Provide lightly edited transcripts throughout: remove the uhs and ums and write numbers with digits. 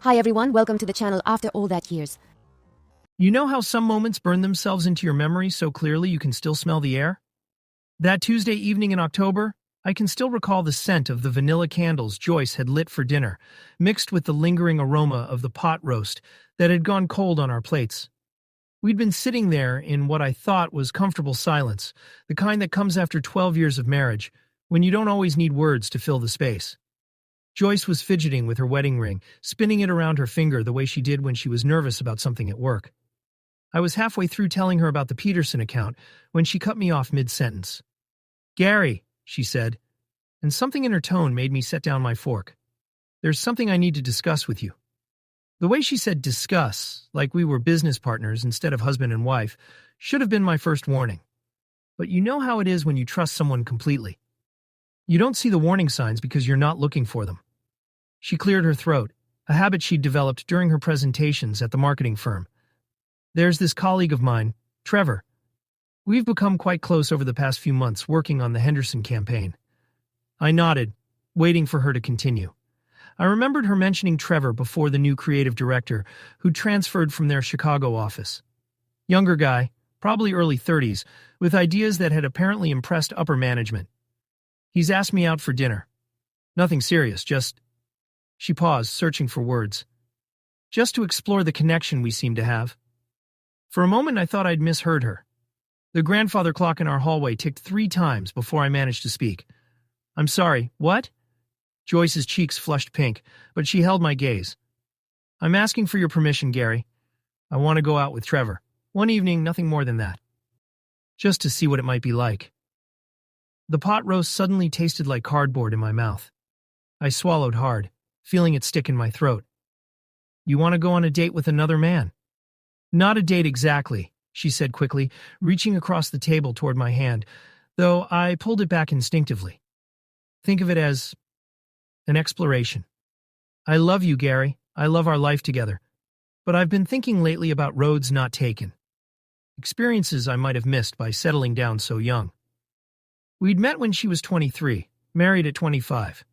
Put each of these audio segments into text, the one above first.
Hi everyone, welcome to the channel After All That Years. You know how some moments burn themselves into your memory so clearly you can still smell the air? That Tuesday evening in October, I can still recall the scent of the vanilla candles Joyce had lit for dinner, mixed with the lingering aroma of the pot roast that had gone cold on our plates. We'd been sitting there in what I thought was comfortable silence, the kind that comes after 12 years of marriage, when you don't always need words to fill the space. Joyce was fidgeting with her wedding ring, spinning it around her finger the way she did when she was nervous about something at work. I was halfway through telling her about the Peterson account when she cut me off mid-sentence. "Gary," she said, and something in her tone made me set down my fork. "There's something I need to discuss with you." The way she said discuss, like we were business partners instead of husband and wife, should have been my first warning. But you know how it is when you trust someone completely. You don't see the warning signs because you're not looking for them. She cleared her throat, a habit she'd developed during her presentations at the marketing firm. "There's this colleague of mine, Trevor. We've become quite close over the past few months working on the Henderson campaign." I nodded, waiting for her to continue. I remembered her mentioning Trevor before the new creative director, who transferred from their Chicago office. Younger guy, probably early 30s, with ideas that had apparently impressed upper management. "He's asked me out for dinner. Nothing serious, just..." She paused, searching for words. "Just to explore the connection we seem to have." For a moment I thought I'd misheard her. The grandfather clock in our hallway ticked 3 times before I managed to speak. "I'm sorry, what?" Joyce's cheeks flushed pink, but she held my gaze. "I'm asking for your permission, Gary. I want to go out with Trevor. One evening, nothing more than that. Just to see what it might be like." The pot roast suddenly tasted like cardboard in my mouth. I swallowed hard, feeling it stick in my throat. "You want to go on a date with another man?" "Not a date exactly," she said quickly, reaching across the table toward my hand, though I pulled it back instinctively. "Think of it as an exploration. I love you, Gary. I love our life together. But I've been thinking lately about roads not taken. Experiences I might have missed by settling down so young." We'd met when she was 23, married at 25.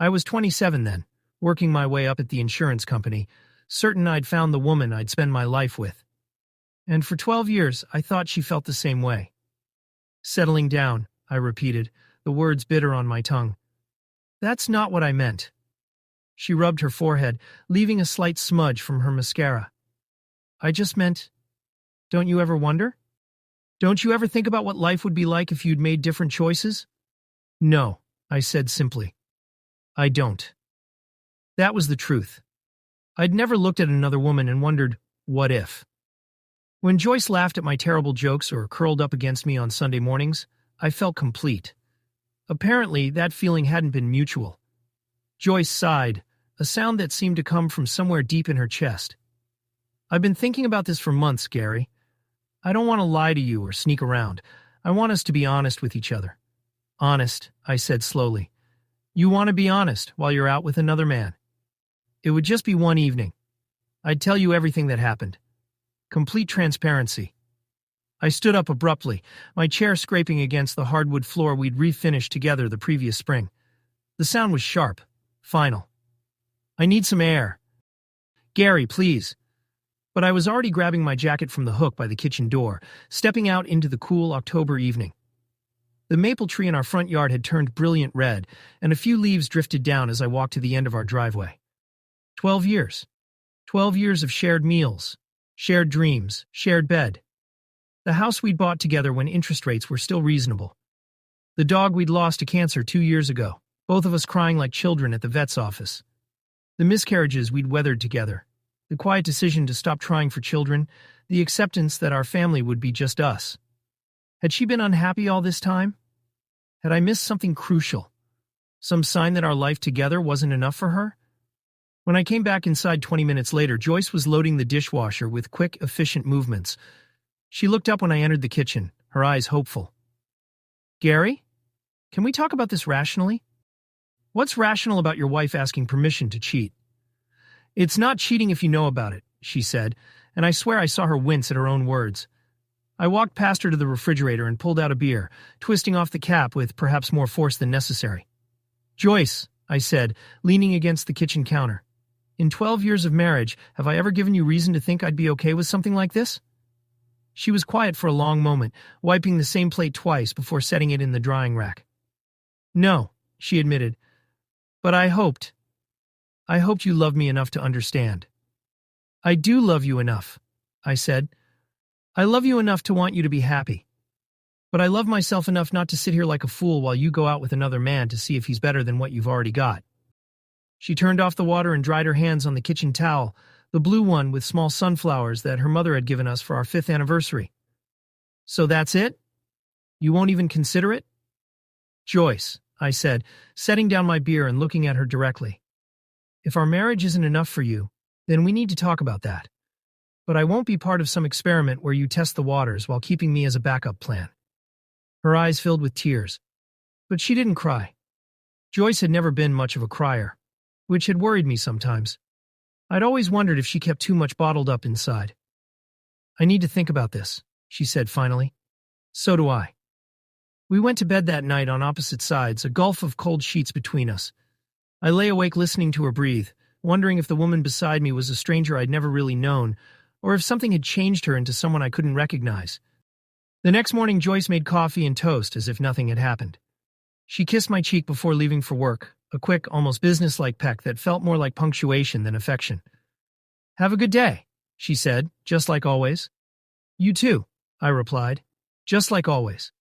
I was 27 then, working my way up at the insurance company, certain I'd found the woman I'd spend my life with. And for 12 years, I thought she felt the same way. "Settling down," I repeated, the words bitter on my tongue. "That's not what I meant." She rubbed her forehead, leaving a slight smudge from her mascara. "I just meant, don't you ever wonder? Don't you ever think about what life would be like if you'd made different choices?" "No," I said simply. "I don't." That was the truth. I'd never looked at another woman and wondered, what if? When Joyce laughed at my terrible jokes or curled up against me on Sunday mornings, I felt complete. Apparently, that feeling hadn't been mutual. Joyce sighed, a sound that seemed to come from somewhere deep in her chest. "I've been thinking about this for months, Gary. I don't want to lie to you or sneak around. I want us to be honest with each other." "Honest," I said slowly. "You want to be honest while you're out with another man?" "It would just be one evening. I'd tell you everything that happened. Complete transparency." I stood up abruptly, my chair scraping against the hardwood floor we'd refinished together the previous spring. The sound was sharp, final. "I need some air." "Gary, please." But I was already grabbing my jacket from the hook by the kitchen door, stepping out into the cool October evening. The maple tree in our front yard had turned brilliant red, and a few leaves drifted down as I walked to the end of our driveway. 12 years. 12 years of shared meals, shared dreams, shared bed. The house we'd bought together when interest rates were still reasonable. The dog we'd lost to cancer 2 years ago, both of us crying like children at the vet's office. The miscarriages we'd weathered together. The quiet decision to stop trying for children, the acceptance that our family would be just us. Had she been unhappy all this time? Had I missed something crucial? Some sign that our life together wasn't enough for her? When I came back inside 20 minutes later, Joyce was loading the dishwasher with quick, efficient movements. She looked up when I entered the kitchen, her eyes hopeful. "Gary, can we talk about this rationally? What's rational about your wife asking permission to cheat?" "It's not cheating if you know about it," she said, and I swear I saw her wince at her own words. I walked past her to the refrigerator and pulled out a beer, twisting off the cap with perhaps more force than necessary. "Joyce," I said, leaning against the kitchen counter. In 12 years of marriage, have I ever given you reason to think I'd be okay with something like this? She was quiet for a long moment, wiping the same plate twice before setting it in the drying rack. No, she admitted, but I hoped you loved me enough to understand. I do love you enough, I said. I love you enough to want you to be happy. But I love myself enough not to sit here like a fool while you go out with another man to see if he's better than what you've already got. She turned off the water and dried her hands on the kitchen towel, the blue one with small sunflowers that her mother had given us for our 5th anniversary. So that's it? You won't even consider it? Joyce, I said, setting down my beer and looking at her directly. If our marriage isn't enough for you, then we need to talk about that. But I won't be part of some experiment where you test the waters while keeping me as a backup plan. Her eyes filled with tears. But she didn't cry. Joyce had never been much of a crier, which had worried me sometimes. I'd always wondered if she kept too much bottled up inside. I need to think about this, she said finally. So do I. We went to bed that night on opposite sides, a gulf of cold sheets between us. I lay awake listening to her breathe, wondering if the woman beside me was a stranger I'd never really known, or if something had changed her into someone I couldn't recognize. The next morning, Joyce made coffee and toast as if nothing had happened. She kissed my cheek before leaving for work, a quick, almost businesslike peck that felt more like punctuation than affection. Have a good day, she said, just like always. You too, I replied, just like always.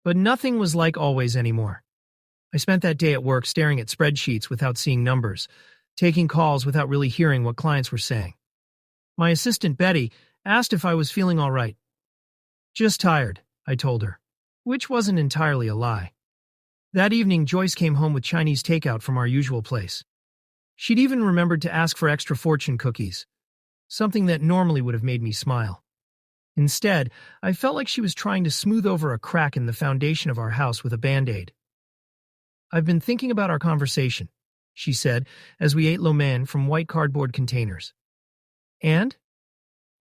But nothing was like always anymore. I spent that day at work staring at spreadsheets without seeing numbers, taking calls without really hearing what clients were saying. My assistant, Betty, asked if I was feeling all right. Just tired, I told her, which wasn't entirely a lie. That evening, Joyce came home with Chinese takeout from our usual place. She'd even remembered to ask for extra fortune cookies, something that normally would have made me smile. Instead, I felt like she was trying to smooth over a crack in the foundation of our house with a Band-Aid. I've been thinking about our conversation, she said, as we ate lo mein from white cardboard containers. And?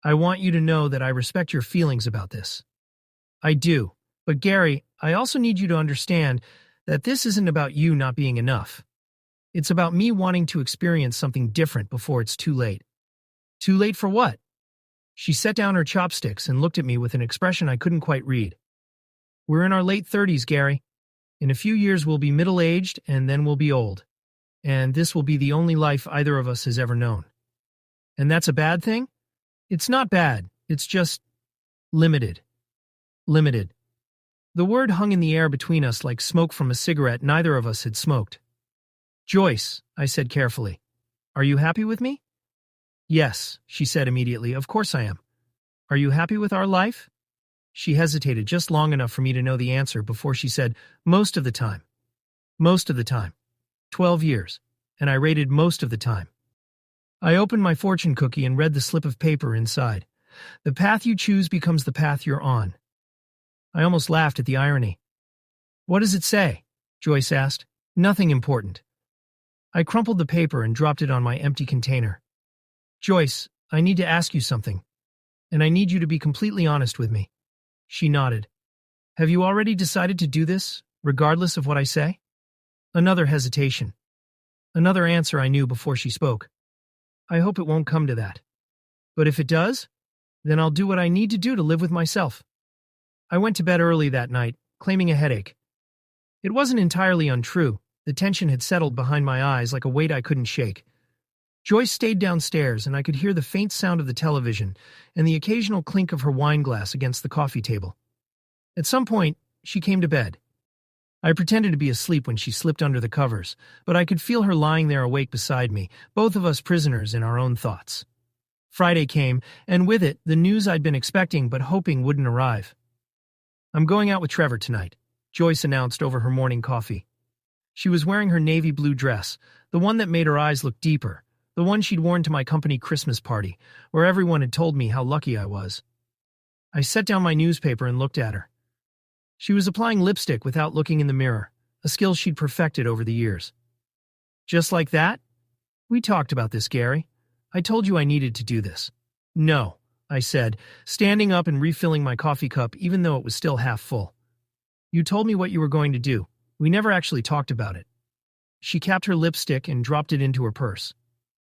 I want you to know that I respect your feelings about this. I do, but Gary, I also need you to understand that this isn't about you not being enough. It's about me wanting to experience something different before it's too late. Too late for what? She set down her chopsticks and looked at me with an expression I couldn't quite read. We're in our late 30s, Gary. In a few years we'll be middle-aged and then we'll be old. And this will be the only life either of us has ever known. And that's a bad thing? It's not bad, it's just limited. Limited. The word hung in the air between us like smoke from a cigarette neither of us had smoked. Joyce, I said carefully, are you happy with me? Yes, she said immediately, of course I am. Are you happy with our life? She hesitated just long enough for me to know the answer before she said, most of the time. Most of the time. 12 years. And I rated most of the time. I opened my fortune cookie and read the slip of paper inside. The path you choose becomes the path you're on. I almost laughed at the irony. What does it say? Joyce asked. Nothing important. I crumpled the paper and dropped it on my empty container. Joyce, I need to ask you something, and I need you to be completely honest with me. She nodded. Have you already decided to do this, regardless of what I say? Another hesitation. Another answer I knew before she spoke. I hope it won't come to that. But if it does, then I'll do what I need to do to live with myself. I went to bed early that night, claiming a headache. It wasn't entirely untrue. The tension had settled behind my eyes like a weight I couldn't shake. Joyce stayed downstairs, and I could hear the faint sound of the television and the occasional clink of her wine glass against the coffee table. At some point, she came to bed. I pretended to be asleep when she slipped under the covers, but I could feel her lying there awake beside me, both of us prisoners in our own thoughts. Friday came, and with it, the news I'd been expecting but hoping wouldn't arrive. I'm going out with Trevor tonight, Joyce announced over her morning coffee. She was wearing her navy blue dress, the one that made her eyes look deeper, the one she'd worn to my company Christmas party, where everyone had told me how lucky I was. I set down my newspaper and looked at her. She was applying lipstick without looking in the mirror, a skill she'd perfected over the years. Just like that? We talked about this, Gary. I told you I needed to do this. No, I said, standing up and refilling my coffee cup even though it was still half full. You told me what you were going to do. We never actually talked about it. She capped her lipstick and dropped it into her purse.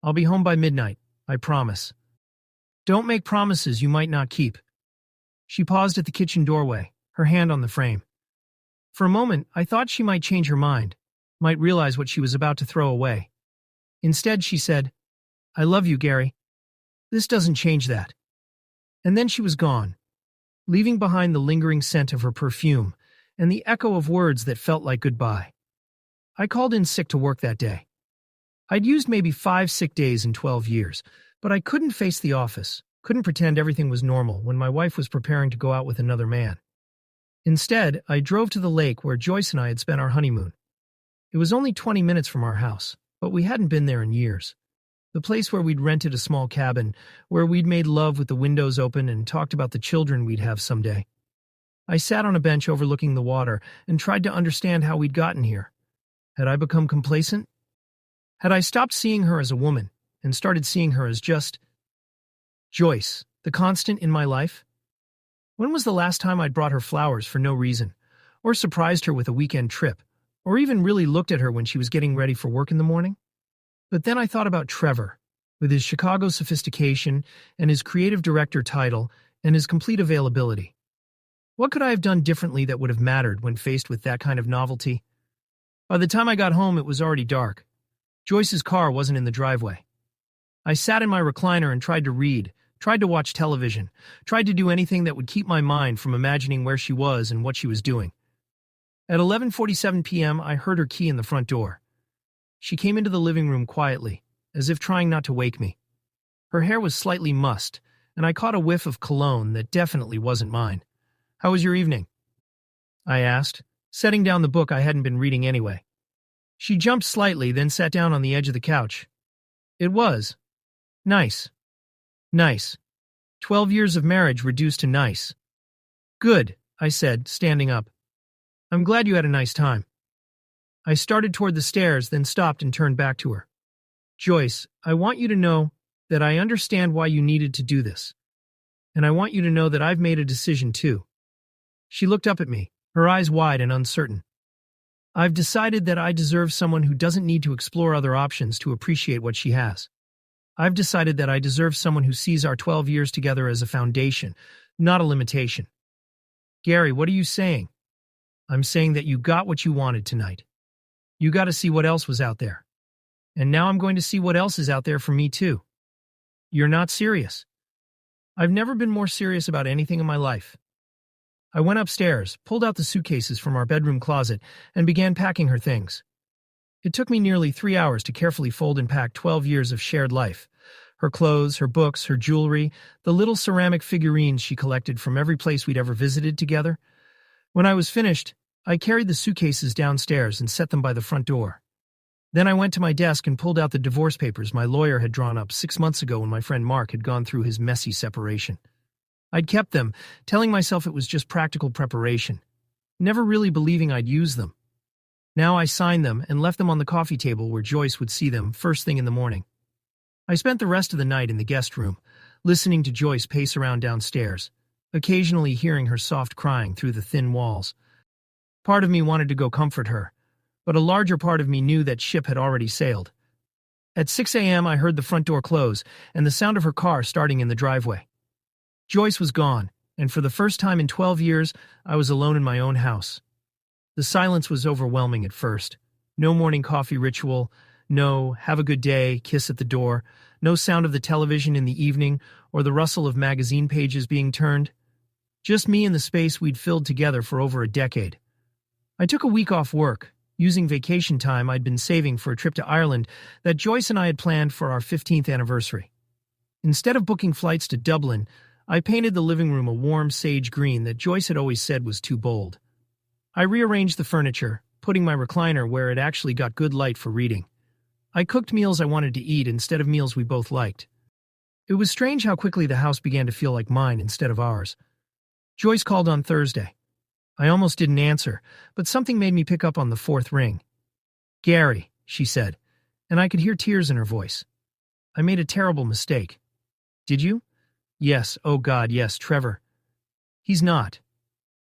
I'll be home by midnight, I promise. Don't make promises you might not keep. She paused at the kitchen doorway, her hand on the frame. For a moment, I thought she might change her mind, might realize what she was about to throw away. Instead, she said, I love you, Gary. This doesn't change that. And then she was gone, leaving behind the lingering scent of her perfume and the echo of words that felt like goodbye. I called in sick to work that day. I'd used maybe 5 sick days in 12 years, but I couldn't face the office, couldn't pretend everything was normal when my wife was preparing to go out with another man. Instead, I drove to the lake where Joyce and I had spent our honeymoon. It was only 20 minutes from our house, but we hadn't been there in years. The place where we'd rented a small cabin, where we'd made love with the windows open and talked about the children we'd have someday. I sat on a bench overlooking the water and tried to understand how we'd gotten here. Had I become complacent? Had I stopped seeing her as a woman and started seeing her as just Joyce, the constant in my life? When was the last time I'd brought her flowers for no reason, or surprised her with a weekend trip, or even really looked at her when she was getting ready for work in the morning? But then I thought about Trevor, with his Chicago sophistication and his creative director title and his complete availability. What could I have done differently that would have mattered when faced with that kind of novelty? By the time I got home, it was already dark. Joyce's car wasn't in the driveway. I sat in my recliner and tried to read, tried to watch television, tried to do anything that would keep my mind from imagining where she was and what she was doing. At 11:47 p.m., I heard her key in the front door. She came into the living room quietly, as if trying not to wake me. Her hair was slightly mussed, and I caught a whiff of cologne that definitely wasn't mine. How was your evening? I asked, setting down the book I hadn't been reading anyway. She jumped slightly, then sat down on the edge of the couch. It was. Nice. Nice. 12 years of marriage reduced to nice. Good, I said, standing up. I'm glad you had a nice time. I started toward the stairs, then stopped and turned back to her. Joyce, I want you to know that I understand why you needed to do this. And I want you to know that I've made a decision too. She looked up at me, her eyes wide and uncertain. I've decided that I deserve someone who doesn't need to explore other options to appreciate what she has. I've decided that I deserve someone who sees our 12 years together as a foundation, not a limitation. Gary, what are you saying? I'm saying that you got what you wanted tonight. You got to see what else was out there. And now I'm going to see what else is out there for me too. You're not serious. I've never been more serious about anything in my life. I went upstairs, pulled out the suitcases from our bedroom closet, and began packing her things. It took me nearly 3 hours to carefully fold and pack 12 years of shared life. Her clothes, her books, her jewelry, the little ceramic figurines she collected from every place we'd ever visited together. When I was finished, I carried the suitcases downstairs and set them by the front door. Then I went to my desk and pulled out the divorce papers my lawyer had drawn up 6 months ago when my friend Mark had gone through his messy separation. I'd kept them, telling myself it was just practical preparation, never really believing I'd use them. Now I signed them and left them on the coffee table where Joyce would see them first thing in the morning. I spent the rest of the night in the guest room, listening to Joyce pace around downstairs, occasionally hearing her soft crying through the thin walls. Part of me wanted to go comfort her, but a larger part of me knew that ship had already sailed. At 6 a.m., I heard the front door close and the sound of her car starting in the driveway. Joyce was gone, and for the first time in 12 years, I was alone in my own house. The silence was overwhelming at first. No morning coffee ritual, no have a good day, kiss at the door, no sound of the television in the evening or the rustle of magazine pages being turned. Just me and the space we'd filled together for over a decade. I took a week off work, using vacation time I'd been saving for a trip to Ireland that Joyce and I had planned for our 15th anniversary. Instead of booking flights to Dublin, I painted the living room a warm sage green that Joyce had always said was too bold. I rearranged the furniture, putting my recliner where it actually got good light for reading. I cooked meals I wanted to eat instead of meals we both liked. It was strange how quickly the house began to feel like mine instead of ours. Joyce called on Thursday. I almost didn't answer, but something made me pick up on the fourth ring. Gary, she said, and I could hear tears in her voice. I made a terrible mistake. Did you? Yes, oh God, yes, Trevor. He's not.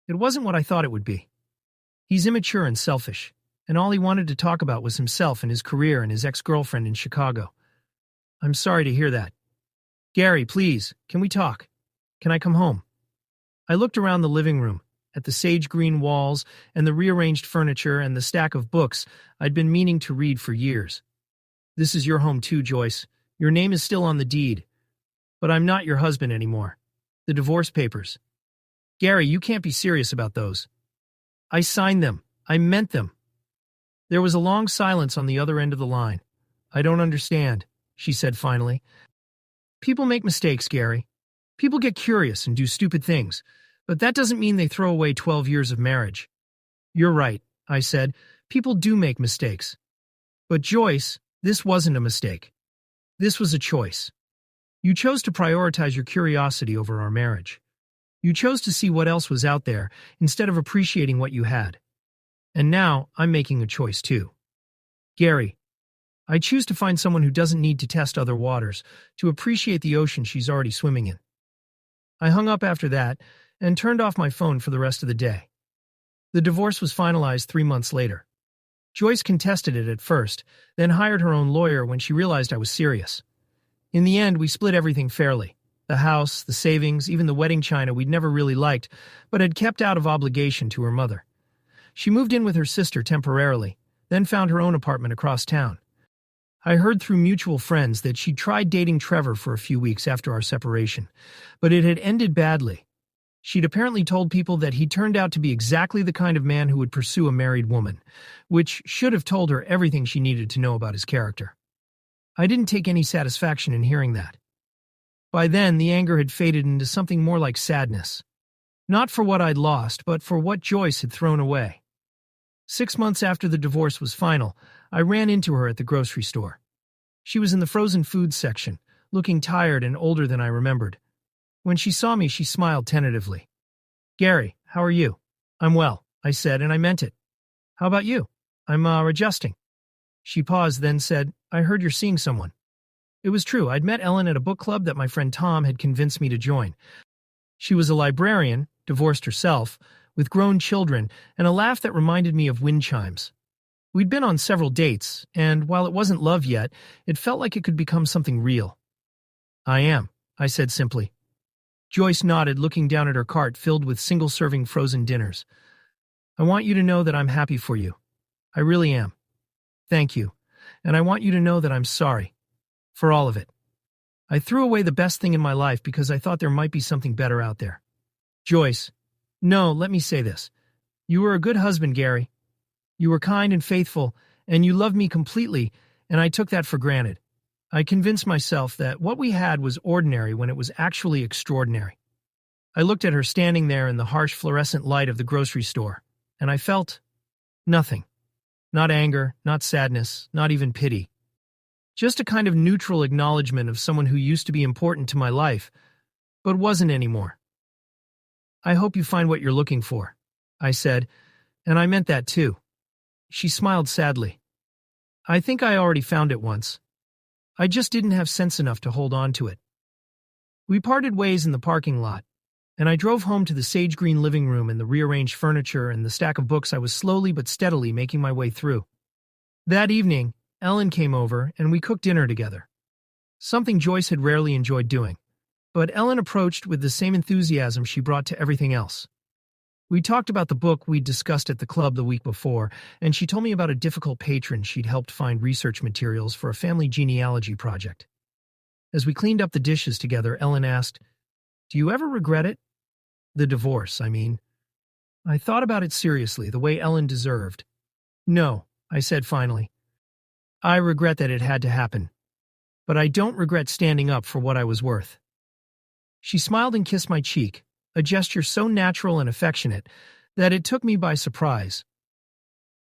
It wasn't what I thought it would be. He's immature and selfish, and all he wanted to talk about was himself and his career and his ex-girlfriend in Chicago. I'm sorry to hear that. Gary, please, can we talk? Can I come home? I looked around the living room, at the sage green walls and the rearranged furniture and the stack of books I'd been meaning to read for years. This is your home too, Joyce. Your name is still on the deed. But I'm not your husband anymore. The divorce papers. Gary, you can't be serious about those. I signed them. I meant them. There was a long silence on the other end of the line. I don't understand, she said finally. People make mistakes, Gary. People get curious and do stupid things, but that doesn't mean they throw away 12 years of marriage. You're right, I said. People do make mistakes. But Joyce, this wasn't a mistake. This was a choice. You chose to prioritize your curiosity over our marriage. You chose to see what else was out there instead of appreciating what you had. And now I'm making a choice too. Gary, I choose to find someone who doesn't need to test other waters, to appreciate the ocean she's already swimming in. I hung up after that and turned off my phone for the rest of the day. The divorce was finalized 3 months later. Joyce contested it at first, then hired her own lawyer when she realized I was serious. In the end, we split everything fairly. The house, the savings, even the wedding china we'd never really liked, but had kept out of obligation to her mother. She moved in with her sister temporarily, then found her own apartment across town. I heard through mutual friends that she'd tried dating Trevor for a few weeks after our separation, but it had ended badly. She'd apparently told people that he turned out to be exactly the kind of man who would pursue a married woman, which should have told her everything she needed to know about his character. I didn't take any satisfaction in hearing that. By then, the anger had faded into something more like sadness. Not for what I'd lost, but for what Joyce had thrown away. 6 months after the divorce was final, I ran into her at the grocery store. She was in the frozen foods section, looking tired and older than I remembered. When she saw me, she smiled tentatively. Gary, how are you? I'm well, I said, and I meant it. How about you? I'm adjusting. She paused, then said, I heard you're seeing someone. It was true. I'd met Ellen at a book club that my friend Tom had convinced me to join. She was a librarian, divorced herself, with grown children, and a laugh that reminded me of wind chimes. We'd been on several dates, and while it wasn't love yet, it felt like it could become something real. I am, I said simply. Joyce nodded, looking down at her cart filled with single-serving frozen dinners. I want you to know that I'm happy for you. I really am. Thank you. And I want you to know that I'm sorry. For all of it. I threw away the best thing in my life because I thought there might be something better out there. Joyce. No, let me say this. You were a good husband, Gary. You were kind and faithful, and you loved me completely, and I took that for granted. I convinced myself that what we had was ordinary when it was actually extraordinary. I looked at her standing there in the harsh fluorescent light of the grocery store, and I felt nothing. Not anger, not sadness, not even pity. Just a kind of neutral acknowledgement of someone who used to be important to my life, but wasn't anymore. I hope you find what you're looking for, I said, and I meant that too. She smiled sadly. I think I already found it once. I just didn't have sense enough to hold on to it. We parted ways in the parking lot, and I drove home to the sage green living room and the rearranged furniture and the stack of books I was slowly but steadily making my way through. That evening, Ellen came over and we cooked dinner together. Something Joyce had rarely enjoyed doing, but Ellen approached with the same enthusiasm she brought to everything else. We talked about the book we'd discussed at the club the week before, and she told me about a difficult patron she'd helped find research materials for a family genealogy project. As we cleaned up the dishes together, Ellen asked, Do you ever regret it? The divorce, I mean. I thought about it seriously, the way Ellen deserved. No, I said finally. I regret that it had to happen, but I don't regret standing up for what I was worth. She smiled and kissed my cheek, a gesture so natural and affectionate that it took me by surprise.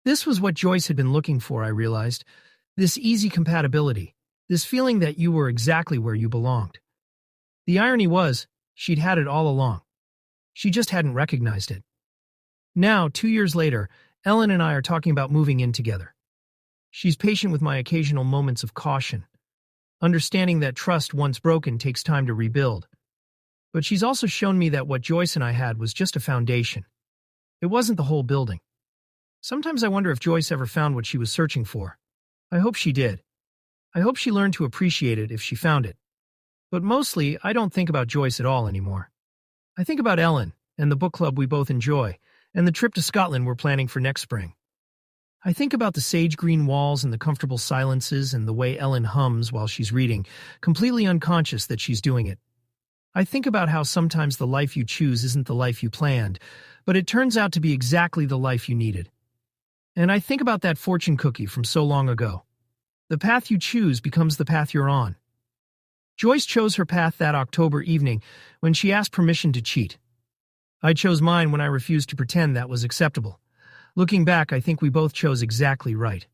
This was what Joyce had been looking for, I realized, this easy compatibility, this feeling that you were exactly where you belonged. The irony was, she'd had it all along. She just hadn't recognized it. Now, 2 years later, Ellen and I are talking about moving in together. She's patient with my occasional moments of caution, understanding that trust once broken takes time to rebuild. But she's also shown me that what Joyce and I had was just a foundation. It wasn't the whole building. Sometimes I wonder if Joyce ever found what she was searching for. I hope she did. I hope she learned to appreciate it if she found it. But mostly, I don't think about Joyce at all anymore. I think about Ellen, and the book club we both enjoy, and the trip to Scotland we're planning for next spring. I think about the sage green walls and the comfortable silences and the way Ellen hums while she's reading, completely unconscious that she's doing it. I think about how sometimes the life you choose isn't the life you planned, but it turns out to be exactly the life you needed. And I think about that fortune cookie from so long ago. The path you choose becomes the path you're on. Joyce chose her path that October evening when she asked permission to cheat. I chose mine when I refused to pretend that was acceptable. Looking back, I think we both chose exactly right.